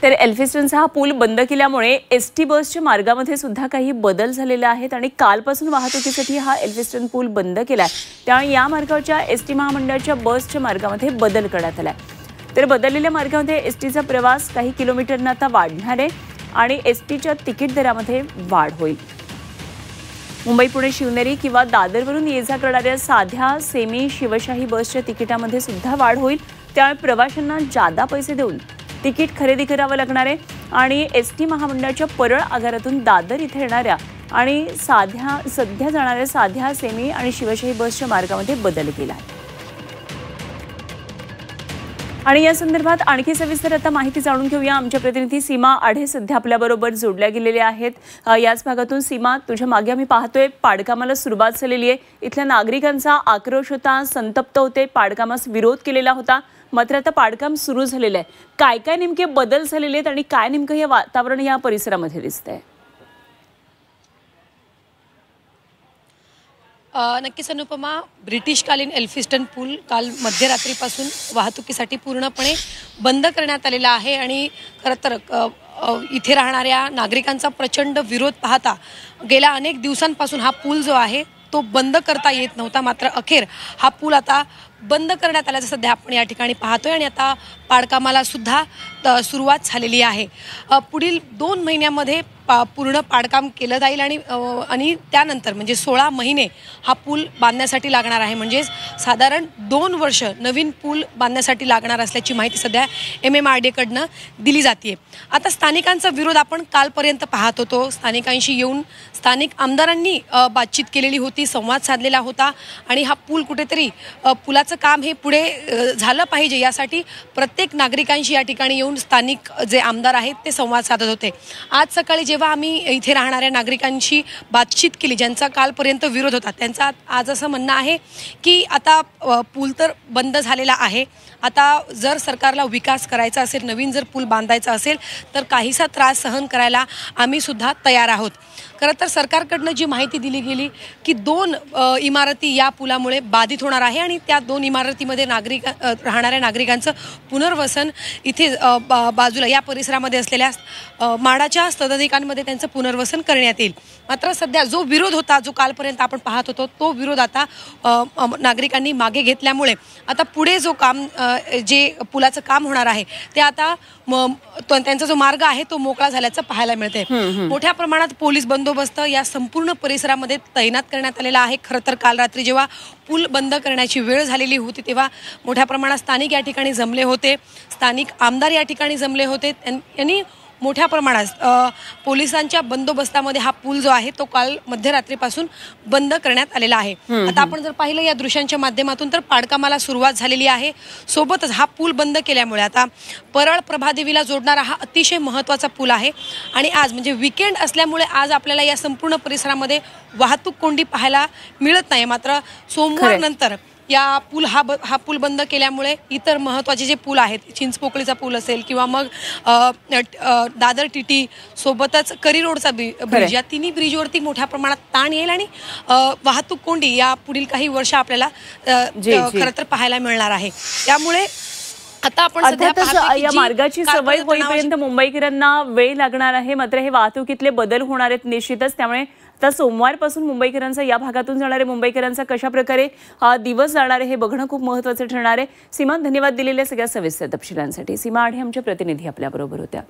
तर एल्फिस्टनचा हा पूल बंद केल्यामुळे एसटी बसच्या मार्गामध्ये सुद्धा काही बदल झालेले आहेत आणि कालपासून वाहतुकीसाठी हा एल्फिस्टन पूल बंद केलाय। त्यामुळे या मार्गावरच्या एसटी महामंडळाच्या बसच्या मार्गामध्ये बदल करण्यात आलाय। तर बदललेल्या मार्गामध्ये एसटीचा प्रवास काही किलोमीटरना आता वाढणार आहे आणि एसटीच्या तिकीट दरामध्ये वाढ होईल। मुंबई पुणे शिवनेरी किंवा दादरवरून ये-जा करणाऱ्या साध्या सेमी शिवशाही बसच्या तिकिटामध्ये सुद्धा वाढ होईल। त्यामुळे प्रवाशांना जादा पैसे देऊन तिकीट खरेदी करावं लागणार आहे आणि एसटी महामंडळाच्या परळ आगारातून दादर इथे येणाऱ्या आणि सध्या जाणाऱ्या साध्या सेमी आणि शिवशाही बसच्या मार्गामध्ये बदल केला आहे। आणि या संदर्भात आणखी सविस्तर आता माहिती जाणून घेऊया। आमच्या प्रतिनिधी सीमा आढे सध्या आपल्याबरोबर जोडल्या गेलेल्या आहेत। याच भागातून सीमा, तुझ्या मागे आम्ही पाहतोय पाडकामाला सुरुवात झालेली आहे। इथल्या नागरिकांचा आक्रोश होता, संतप्त होते, पाडकामास विरोध केलेला होता। मात्र आता पाडकाम सुरू झालेलं आहे। काय काय नेमके बदल झालेले आहेत आणि काय नेमकं हे वातावरण या परिसरामध्ये दिसतंय? नक्कीच अनुपमा, ब्रिटिशकालीन एल्फिस्टन पूल काल मध्यरात्रीपासून वाहतुकीसाठी पूर्णपणे बंद करण्यात आलेला आहे आणि खरं तर इथे राहणाऱ्या नागरिकांचा प्रचंड विरोध पाहता गेल्या अनेक दिवसांपासून हा पूल जो आहे तो बंद करता येत नव्हता। मात्र अखेर हा पूल आता बंद करण्यात आल्याचं सध्या आपण या ठिकाणी पाहतोय आणि आता पाडकामाला सुद्धा सुरुवात झालेली आहे। पुढील 2 महिन्यामध्ये पूर्ण पाडकाम केलं जाईल आणि त्यानंतर म्हणजे 16 महिने हा पूल बांधण्यासाठी लागणार आहे। म्हणजे साधारण 2 वर्ष नवीन पूल बांधण्यासाठी लागणार असल्याची माहिती सध्या MMRDA कडनं दिली जाते। आता स्थानिकांचा विरोध आपण कालपर्यंत पाहत होतो। स्थानिकांशी येऊन स्थानिक आमदारांनी बातचीत केलेली होती, संवाद साधलेला होता आणि हा पूल कुठेतरी पुलाचं काम हे पुढे झालं पाहिजे यासाठी प्रत्येक नागरिकांशी या ठिकाणी येऊन स्थानिक जे आमदार आहेत ते संवाद साधत होते। आज सकाळी जेव्हा आम्ही इथे राहणाऱ्या नागरिकांशी बातचीत केली, ज्यांचा कालपर्यंत विरोध होता, त्यांचा आज असं म्हणणं आहे की आता पूल तर बंद झालेला आहे, आता जर सरकारला विकास करायचा असेल, नवीन जर पूल बांधायचा असेल तर काहीसा त्रास सहन करायला आम्ही सुद्धा तयार आहोत। खरं तर सरकारकडनं जी माहिती दिली गेली की 2 इमारती या पुलामुळे बाधित होणार आहे आणि त्या 2 इमारतीमध्ये राहणाऱ्या नागरिकांचं पुनर्वसन इथे बाजूला या परिसरामध्ये असलेल्या माडाच्या सदनिकांमध्ये त्यांचं पुनर्वसन करण्यात येईल। मात्र सध्या जो विरोध होता, जो कालपर्यंत आपण पाहत होतो, तो विरोध आता नागरिकांनी मागे घेतल्यामुळे आता पुढे जो काम जे पुलाचं काम होणार आहे ते आता त्यांचा जो मार्ग आहे तो मोकळा झाल्याचं पाहायला मिळते। मोठ्या प्रमाणात पोलीस बंदोबस्त या संपूर्ण परिसरामध्ये तैनात करण्यात आलेला आहे। खरं तर काल रात्री जेव्हा पूल बंद करण्याची वेळ झालेली होती तेव्हा मोठ्या प्रमाणात स्थानिक या ठिकाणी जमले होते, स्थानिक आमदार या ठिकाणी जमले होते। यांनी मोठ्या प्रमाणात पोलिसांच्या बंदोबस्तामध्ये हा पूल जो आहे तो काल मध्यरात्रीपासून बंद करण्यात आलेला आहे। आता आपण जर पाहिलं या दृश्यांच्या माध्यमातून तर पाडकामाला सुरुवात झालेली आहे। सोबतच हा पूल बंद केल्यामुळे आता परळ प्रभादेवीला जोडणारा हा अतिशय महत्त्वाचा पूल आहे आणि आज म्हणजे वीकेंड असल्यामुळे आज आपल्याला या संपूर्ण परिसरामध्ये वाहतूक कोंडी पाहायला मिळत नाही। मात्र सोमवार नंतर या पूल बंद केल्यामुळे इतर महत्त्वाचे जे पूल आहेत, चिंचपोकळीचा पूल असेल किंवा मग दादर TT सोबतच करी रोडचा ब्रिज, या तिन्ही ब्रिजवरती मोठ्या प्रमाणात ताण येईल आणि वाहतूक कोंडी या पुढील काही वर्ष आपल्याला खरं तर पाहायला मिळणार आहे। त्यामुळे आता आपण या मार्गाची सवय होईपर्यंत मुंबईकरांना वेळ लागणार आहे। मात्र हे वाहतुकीतले बदल होणार आहेत निश्चितच। त्यामुळे आता सोमवारपासून मुंबईकरांचा, या भागातून जाणारे मुंबईकरांचा कशा प्रकारे दिवस जाणार आहे हे बघणं खूप महत्त्वाचं ठरणार आहे। सीमा, धन्यवाद दिलेल्या सगळ्या सविस्तर तपशिलांसाठी। सीमा आढे आमच्या प्रतिनिधी आपल्याबरोबर होत्या।